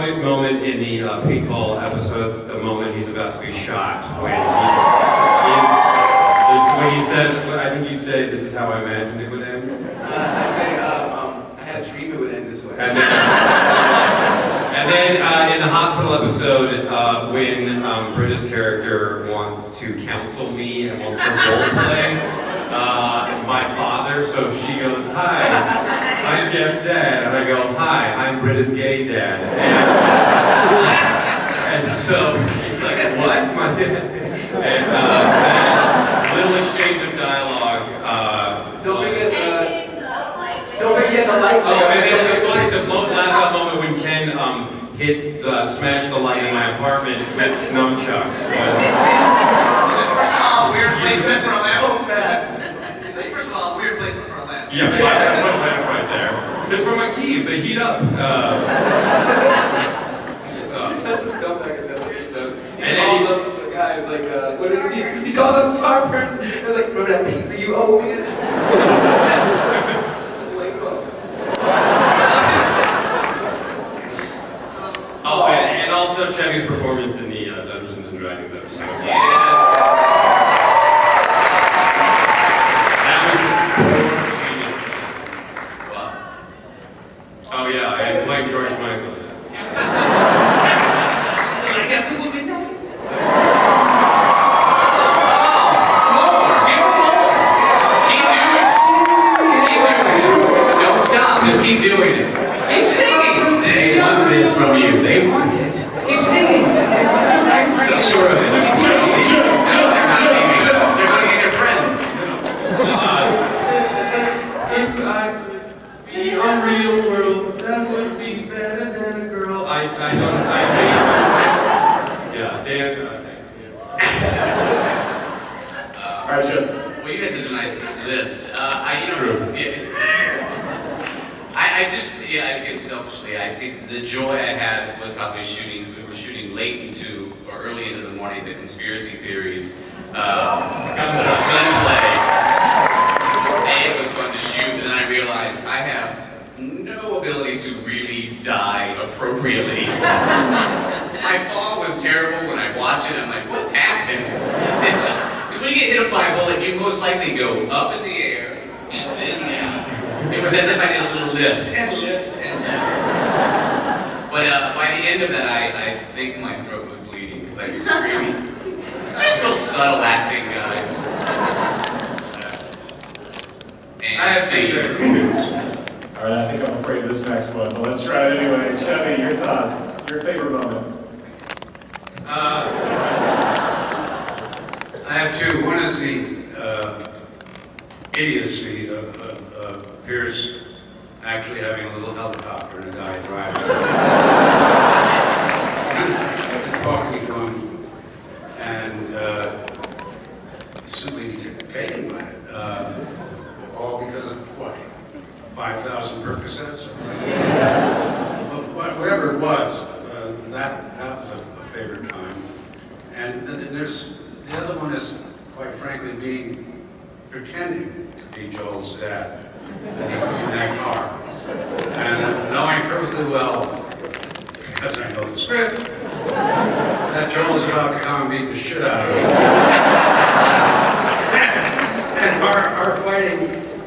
Troy's moment in the Paintball episode, the moment he's about to be shot, when he says, I think you say, this is how I imagined it would end. I say, I had a dream it would end this way. And then in the hospital episode, when Britta's character wants to counsel me and wants to role play my father, so she goes, "Hi, I'm Jeff's dad," and I go, "Hi, I'm Britta's gay dad." And so she's like, "What, my dad?" And little exchange of dialogue. Don't forget the light. Oh, and then the most laughed out moment when Ken smashed the light in my apartment with nunchucks. Weird placement for a lamp. So fast. First of all, weird placement for a lamp. Yeah, put a lamp right there. It's for my keys, they heat up. He's such a scumbag in that episode. He And calls up the guy, he's like, what is he? He calls us Starburns. It's like, remember that pizza you owe me? Such a lambo. Oh, and also Chevy's performance in the Dungeons and Dragons episode. Yeah. That was Wow. oh yeah, and like George Michael. I guess it will be nice. More. Give him more. Keep doing it. Keep doing it. Don't stop. Just keep doing it. Keep singing. They want this from you. They want it. Keep singing. I'm pretty sure of it. They're not leaving. They're going to get their friends. If I could be unreal world, that would be better than a girl. I yeah, Dan. All right, Jeff. Well, you had such a nice list. True. Again, selfishly, I think the joy I had was probably shooting. So we were shooting late into or early into the morning. The conspiracy theories. Sort of gunplay. It was fun to shoot, and then I realized I have no ability to really die appropriately. My fall was terrible. When I watch it, I'm like, what happened? It's just, because when you get hit by a bullet, you most likely go up in the air, and then down. It was as if I did a little lift, and down. But by the end of that, I think my throat was bleeding, because I was screaming. It's just real subtle acting, guys. And I have seen it. All right, I think I'm afraid of this next one, but let's try it anyway. Chevy, your thought, your favorite moment. I have two. One is the idiocy of Pierce actually having a little helicopter and a guy driving. Talking to him, and simply taken by it. All because of what? 5,000 Percocets? But whatever it was, that was a favorite time. And then there's the other one is, quite frankly, pretending to be Joel's dad in that car. And knowing perfectly well, because I know the script, that Joel's about to come and beat the shit out of me. And our fighting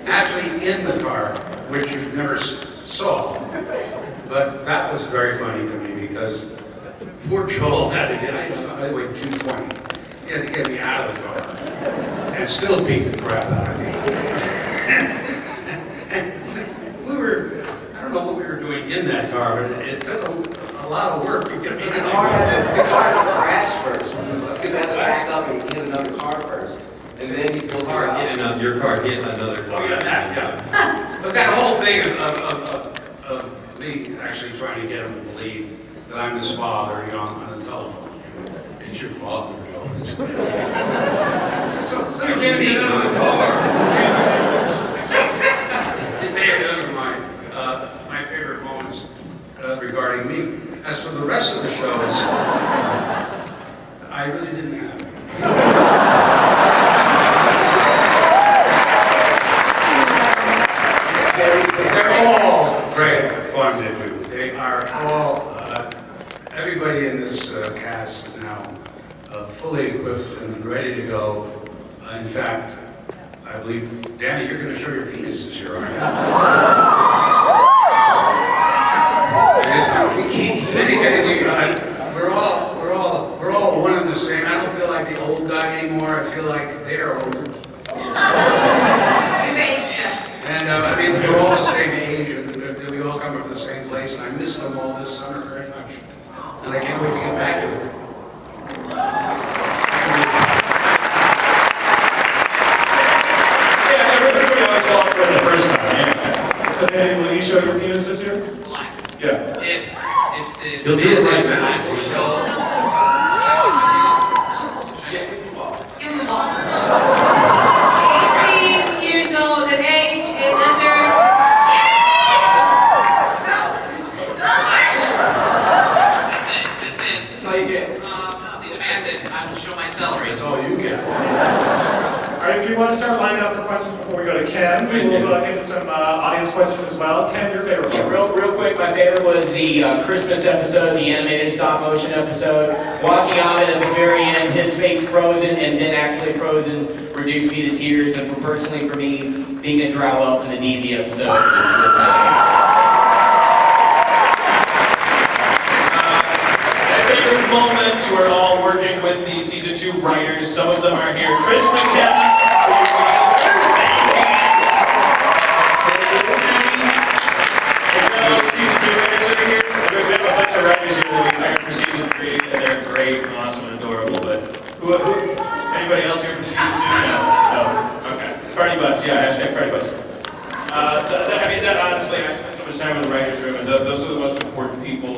actually in the car, which you never saw. But that was very funny to me because poor Joel had to get, I weighed 220. He had to get me out of the car and still beat the crap out of me. And we were, I don't know what we were doing in that car, but it took a lot of work to get me The out. car had to crash first. Because they had to back up and hit another car first. And then you pull Your car hit another car. Oh yeah, that, yeah. But that whole thing of me actually trying to get him to believe that I'm his father, on the telephone. It's your father, Joe. So I can't get out of the car. Those are my favorite moments regarding me. As for the rest of the shows, I really didn't have it. They're all great fun to do. They are all cast is now fully equipped and ready to go. In fact, I believe, Danny, you're going to show your penis this year, aren't you? We can't. In any case, we're all one and the same. I don't feel like the old guy anymore. I feel like they're older. We've aged us. And I mean, we're all the same age, and we all come from the same place, and I miss them all this summer very much. And I can't wait to get back to them. Yeah, everybody always walked for the first time, yeah. So Danny, will you show your penis this year? Yeah. If the He'll do it right now. I will show. Give him the ball. 18 years old and age and under. That's it. That's all you get. The demand that I will show my celery. That's all you get. All right, if you want to start lining up for questions before we go to Ken, we will get to some audience questions as well. Ken, your favorite Yeah, one? real quick, my favorite was the Christmas episode, the animated stop motion episode. Watching Ahmed at the very end, his face frozen and then actually frozen reduced me to tears. And personally for me, being a drow elf in the D&D episode was my Favorite moments, we're all working with the season 2 writers. Some of them are here. Chris McKenna. Season 2 writers are here. We have a bunch of writers here that we hired for season 3, and they're great and awesome and adorable. But who anybody else here for season 2? No. Okay. Party bus, yeah, hashtag party bus. I mean, that honestly, I spent so much time in the writers' room, and those are the most important people.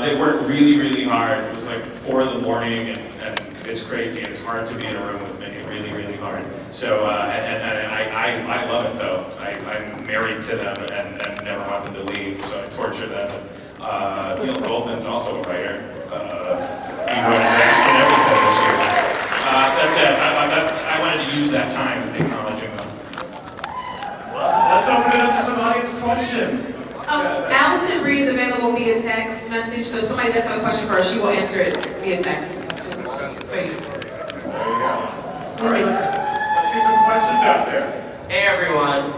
They work really, really hard. It was like 4 in the morning, and it's crazy. And it's hard to be in a room with me, really, really hard. So, I love it though. I'm married to them and never want them to leave. So I torture them. Neil Goldman's also a writer. He wrote everything this year. That's it. I wanted to use that time acknowledging them. Let's open it up to some audience questions. Allison Bree is available via text message, so if somebody does have a question for her, she will answer it via text. Just so you know. There you go. All right, let's get some questions out there. Hey everyone,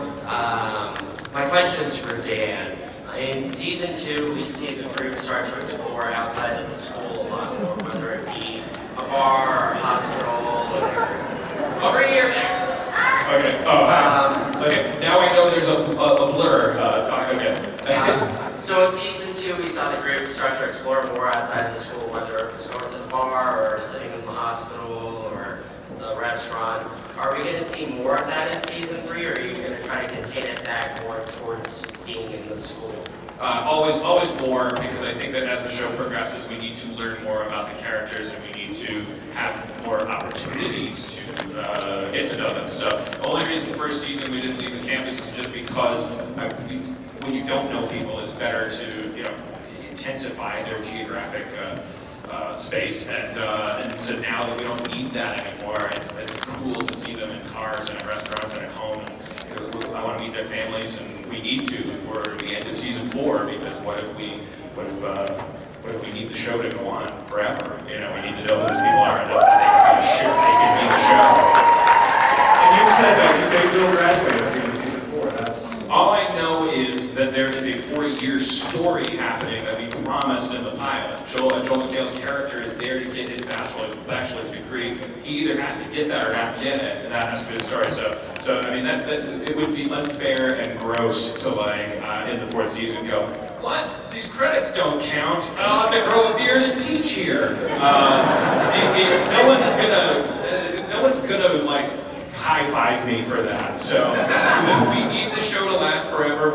my question's for Dan. In season 2, we see the group start to explore outside of the school a lot more, whether it be a bar, or a hospital, or over here, there. Okay. Oh, hi. Okay. Now I know there's a blur. Talk again. So in season 2, we saw the group start to explore more outside of the school, whether it was going to the bar or sitting in the hospital or the restaurant. Are we going to see more of that in season 3, or are you going to try to contain it back more towards being in the school? Always more, because I think that as the show progresses, we need to learn more about the characters, and we need to have more opportunities to get to know them. So the only reason first season we didn't leave the campus is just because when you don't know people, it's better to intensify their geographic space. And so now that we don't need that anymore, it's cool to see them in cars and at restaurants and at home. And I want to meet their families, and we need to for the end of season 4, because what if we need the show to go on forever? We need to know who those people are enough that they can be the show. And you said that they will graduate at the end of season 4. That's all I know is that there is a 4-year story happening that we promised in the pilot. Joel McHale's character is there to get his bachelor's degree. He either has to get that or not get it, and that has to be the story. So I mean, that it would be unfair and gross to in the 4th season go, what? These credits don't count. I'll have to grow a beard and teach here. No one's gonna high-five me for that. So we need the show to last forever.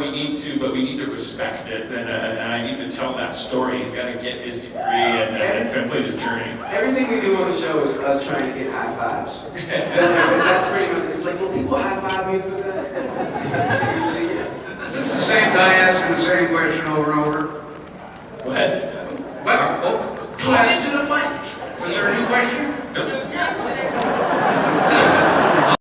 But we need to respect it, and I need to tell that story. He's got to get his degree and complete his journey. Everything we do on the show is us trying to get high fives. That's pretty much it's like, will people high five me for that? Usually yes. Is this the same guy asking the same question over and over?